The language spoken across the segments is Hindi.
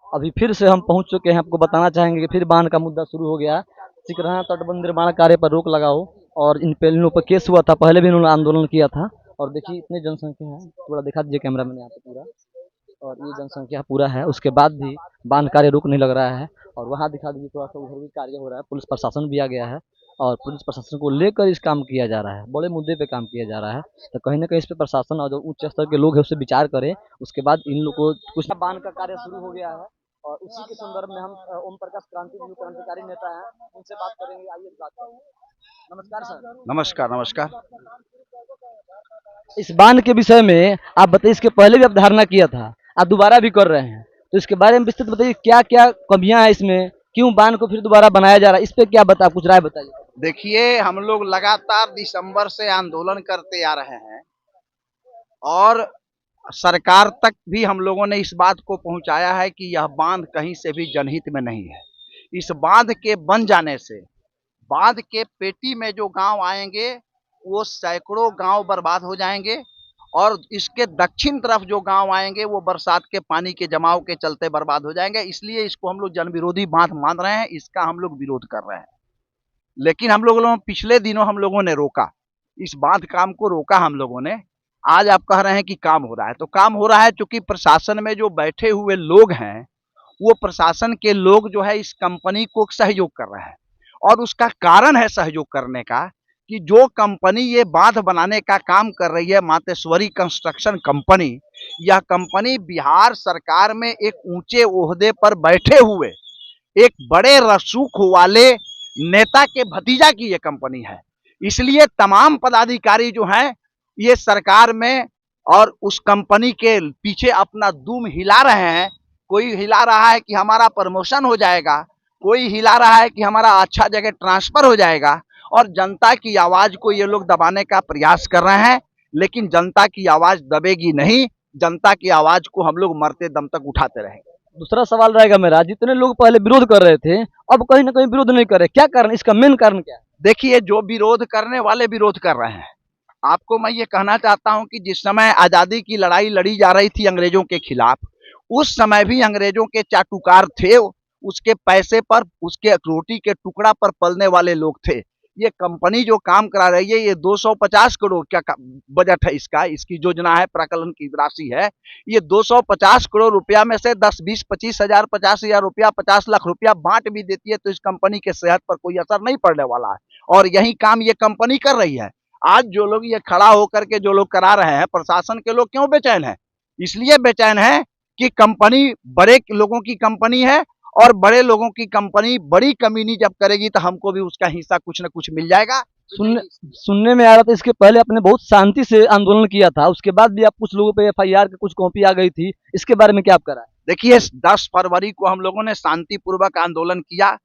अभी फिर से हम पहुंच चुके हैं। आपको बताना चाहेंगे कि फिर बांध का मुद्दा शुरू हो गया। सिकरहना तटबंध निर्माण कार्य पर रोक लगाओ। और इन लोग पर केस हुआ था, पहले भी इन्होंने आंदोलन किया था। और देखिए इतनी जनसंख्या है, थोड़ा दिखा दीजिए कैमरा मैन यहाँ पे पूरा। और ये जनसंख्या पूरा है, उसके बाद भी बांध कार्य रुक नहीं लग रहा है। और वहाँ दिखा दीजिए थोड़ा सा, उधर भी कार्य हो रहा है, पुलिस प्रशासन भी आ गया है। और पुलिस प्रशासन को लेकर इस काम किया जा रहा है, बड़े मुद्दे पे काम किया जा रहा है। तो कहीं ना कहीं इस पे प्रशासन और जो उच्च स्तर के लोग हैं उससे विचार करें। उसके बाद इन लोग को कुछ बांध का कार्य शुरू हो गया है। और उसी के संदर्भ में हम ओम प्रकाश क्रांति जो क्रांतिकारी नेता हैं उनसे बात करेंगे। आइए बात करेंगे। नमस्कार सर। नमस्कार नमस्कार। इस बांध के विषय में आप बताइए, इसके पहले भी आप धारणा किया था, आप दोबारा भी कर रहे हैं, तो इसके बारे में विस्तृत बताइए क्या क्या कमियां हैं इसमें, क्यों बांध को फिर दोबारा बनाया जा रहा है, इस पे क्या बता, कुछ राय बताइए। देखिए, हम लोग लगातार दिसंबर से आंदोलन करते आ रहे हैं और सरकार तक भी हम लोगों ने इस बात को पहुंचाया है कि यह बांध कहीं से भी जनहित में नहीं है। इस बांध के बन जाने से बांध के पेटी में जो गांव आएंगे वो सैकड़ों गांव बर्बाद हो जाएंगे और इसके दक्षिण तरफ जो गांव आएंगे वो बरसात के पानी के जमाव के चलते बर्बाद हो जाएंगे। इसलिए इसको हम लोग जन विरोधी बांध मान रहे हैं, इसका हम लोग विरोध कर रहे हैं। लेकिन हम लोगों पिछले दिनों हम लोगों ने रोका, इस बांध काम को रोका हम लोगों ने। आज आप कह रहे हैं कि काम हो रहा है, तो काम हो रहा है क्योंकि प्रशासन में जो बैठे हुए लोग हैं वो प्रशासन के लोग जो है इस कंपनी को सहयोग कर रहे हैं। और उसका कारण है सहयोग करने का कि जो कंपनी ये बांध बनाने का काम कर रही है, मातेश्वरी कंस्ट्रक्शन कंपनी, यह कंपनी बिहार सरकार में एक ऊंचे ओहदे पर बैठे हुए एक बड़े रसूख वाले नेता के भतीजा की ये कंपनी है। इसलिए तमाम पदाधिकारी जो हैं ये सरकार में और उस कंपनी के पीछे अपना दुम हिला रहे हैं। कोई हिला रहा है कि हमारा प्रमोशन हो जाएगा, कोई हिला रहा है कि हमारा अच्छा जगह ट्रांसफर हो जाएगा, और जनता की आवाज को ये लोग दबाने का प्रयास कर रहे हैं। लेकिन जनता की आवाज दबेगी नहीं, जनता की आवाज को हम लोग मरते दम तक उठाते रहेंगे। दूसरा सवाल रहेगा मेरा, जितने लोग पहले विरोध कर रहे थे अब कहीं ना कहीं विरोध नहीं कर रहे, क्या कारण, इसका मेन कारण क्या है? देखिए, जो विरोध करने वाले विरोध कर रहे हैं, आपको मैं ये कहना चाहता हूं कि जिस समय आजादी की लड़ाई लड़ी जा रही थी अंग्रेजों के खिलाफ, उस समय भी अंग्रेजों के चाटुकार थे, उसके पैसे पर, उसके रोटी के टुकड़ा पर पलने वाले लोग थे। ये कंपनी जो काम करा रही है, ये 250 करोड़ क्या बजट है इसका, इसकी योजना है, प्राकलन की राशि है। ये 250 करोड़ रुपया में से 10, 20, 25 हजार, 50 हजार रुपया, 50 लाख रुपया बांट भी देती है तो इस कंपनी के सेहत पर कोई असर नहीं पड़ने वाला है। और यही काम ये कंपनी कर रही है। आज जो लोग ये खड़ा होकर के जो लोग करा रहे हैं, प्रशासन के लोग क्यों बेचैन है? इसलिए बेचैन है कि कंपनी बड़े लोगों की कंपनी है, और बड़े लोगों की कंपनी बड़ी कमीनी जब करेगी तो हमको भी उसका हिस्सा कुछ ना कुछ मिल जाएगा। सुनने सुनने में आ रहा था इसके पहले आपने बहुत शांति से आंदोलन किया था, उसके बाद भी आप कुछ लोगों पे एफआईआर की कुछ कॉपी आ गई थी, इसके बारे में क्या आप करा है? देखिए, 10 फरवरी को हम लोगों ने शांतिपूर्वक आंदोलन किया,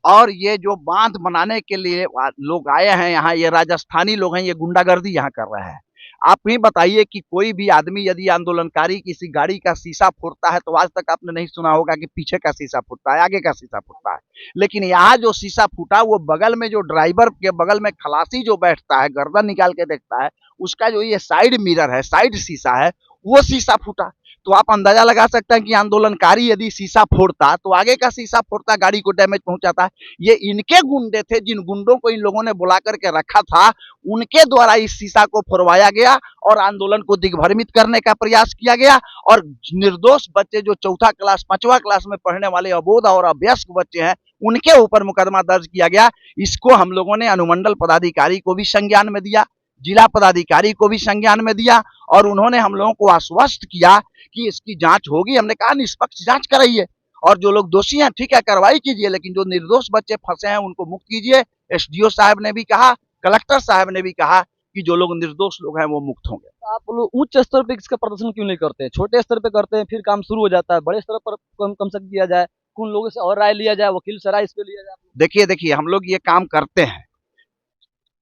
और ये जो बांध बनाने के लिए लोग आए हैं यहाँ, ये राजस्थानी लोग हैं, ये गुंडागर्दी यहाँ कर रहे हैं। आप ही बताइए कि कोई भी आदमी यदि आंदोलनकारी किसी गाड़ी का शीशा फोड़ता है तो आज तक आपने नहीं सुना होगा कि पीछे का शीशा फूटता है, आगे का शीशा फूटता है। लेकिन यहाँ जो शीशा फूटा वो बगल में जो ड्राइवर के बगल में खलासी जो बैठता है, गर्दन निकाल के देखता है, उसका जो ये साइड मिरर है, साइड शीशा है, वो शीशा फूटा। तो आप अंदाजा लगा सकते हैं कि आंदोलनकारी यदि शीशा फोड़ता तो आगे का शीशा फोड़ता, गाड़ी को डैमेज पहुंचाता। ये इनके गुंडे थे, जिन गुंडों को इन लोगों ने बुला करके रखा था, उनके द्वारा इस शीशा को फोड़वाया गया और आंदोलन को दिग्भ्रमित करने का प्रयास किया गया। और निर्दोष बच्चे जो चौथा क्लास, 5वां क्लास में पढ़ने वाले अबोध और अभ्यस्त बच्चे हैं, उनके ऊपर मुकदमा दर्ज किया गया। इसको हम लोगों ने अनुमंडल पदाधिकारी को भी संज्ञान में दिया, जिला पदाधिकारी को भी संज्ञान में दिया, और उन्होंने हम लोगों को आश्वस्त किया कि इसकी जांच होगी। हमने कहा निष्पक्ष जांच कराइए, और जो लोग दोषी हैं ठीक है कार्रवाई कीजिए, लेकिन जो निर्दोष बच्चे फंसे हैं उनको मुक्त कीजिए। एसडीओ साहब ने भी कहा, कलेक्टर साहब ने भी कहा कि जो लोग निर्दोष लोग हैं वो मुक्त होंगे। आप लोग उच्च स्तर पे इसका प्रदर्शन क्यों नहीं करते हैं? छोटे स्तर पे करते हैं, फिर काम शुरू हो जाता है, बड़े स्तर पर कम से कम किया जाए, उन लोगों से और राय लिया जाए, वकील से राय इस पे लिया जाए। देखिए, हम लोग ये काम करते हैं,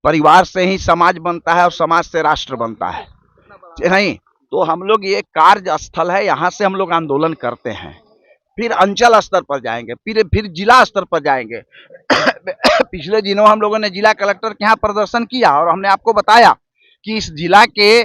परिवार से ही समाज बनता है और समाज से राष्ट्र बनता है, नहीं तो हम लोग ये कार्य स्थल है, यहाँ से हम लोग आंदोलन करते हैं, फिर अंचल स्तर पर जाएंगे, फिर जिला स्तर पर जाएंगे। पिछले दिनों हम लोगों ने जिला कलेक्टर के यहाँ प्रदर्शन किया, और हमने आपको बताया कि इस जिला के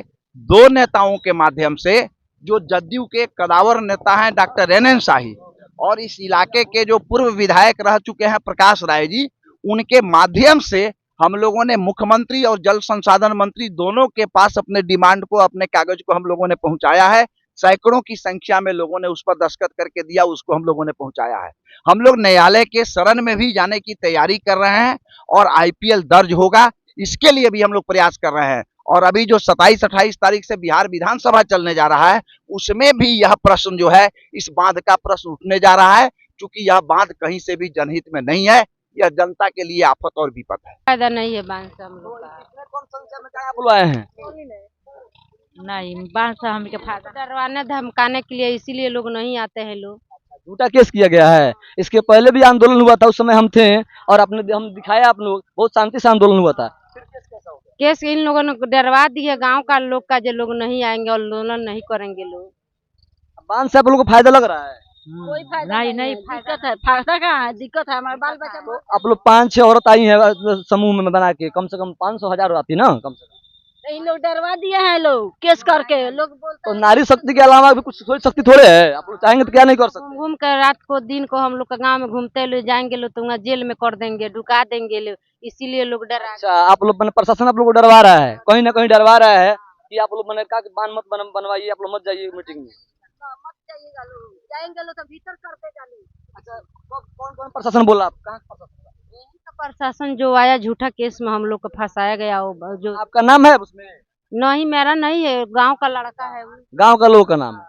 2 नेताओं के माध्यम से, जो जदयू के कदावर नेता हैं डॉक्टर NN शाही, और इस इलाके के जो पूर्व विधायक रह चुके हैं प्रकाश राय जी, उनके माध्यम से हम लोगों ने मुख्यमंत्री और जल संसाधन मंत्री दोनों के पास अपने डिमांड को, अपने कागज को हम लोगों ने पहुंचाया है। सैकड़ों की संख्या में लोगों ने उस पर दस्तखत करके दिया, उसको हम लोगों ने पहुंचाया है। हम लोग न्यायालय के शरण में भी जाने की तैयारी कर रहे हैं और आईपीएल दर्ज होगा, इसके लिए भी हम लोग प्रयास कर रहे हैं। और अभी जो 27-28 तारीख से बिहार विधानसभा चलने जा रहा है, उसमें भी यह प्रश्न जो है, इस बांध का प्रश्न उठने जा रहा है, क्योंकि यह बांध कहीं से भी जनहित में नहीं है, यह जनता के लिए आफत और विपत है। फायदा नहीं है बांध से हम लोग का। कम संख्या में क्या बुलवाए हैं? नहीं, बांध से हम के फायदा डरवाने धमकाने के लिए, इसीलिए लोग नहीं आते हैं लोग। झूठा केस किया गया है। इसके पहले भी आंदोलन हुआ था, उस समय हम थे और आपने हम दिखाया, आप लोग बहुत शांति से आंदोलन हुआ था। फिर केस कैसा हो गया? केस इन लोगों ने डरवा दिया गांव का लोग का, जो लोग नहीं आएंगे, आंदोलन नहीं करेंगे लोग। बांध से आप लोगों को फायदा लग रहा है? कोई फायदा नहीं, दिक्कत है। फायदा कहाँ है, दिक्कत है हमारे बाल बच्चा। तो आप लोग 5-6 औरत आई हैं समूह में बना के, कम से कम 500-1000 आती ना कम से कम। इन लोग डरवा दिए हैं लोग केस करके। लोग बोलते तो नारी शक्ति के अलावा भी कुछ कोई शक्ति थोड़े है, आप लोग चाहेंगे तो क्या नहीं कर सकते? घूम कर रात को दिन को हम लोग का गांव में घूमते ले जाएंगे लोग, तो वहाँ जेल में कर देंगे, ढुका देंगे लोग, इसीलिए लोग डरा। अच्छा, आप लोग मैंने प्रशासन आप लोग को डरवा रहा है, कहीं ना कहीं डरवा रहा है कि आप लोग मैंने कहा कि बांध मत बनवाइए, आप लोग मत जाइए मीटिंग में। मत जाइएगा लोग, जाएंगे लोग तो भीतर कर देगा लोग। अच्छा, कौन कौन प्रशासन बोला? आप कहाँ प्रशासन? प्रशासन जो आया झूठा केस में हम लोग को फंसाया गया, वो जो आपका नाम है उसमें? नहीं, मेरा नहीं है, गांव का लड़का है वो। गांव का लोगों का नाम है।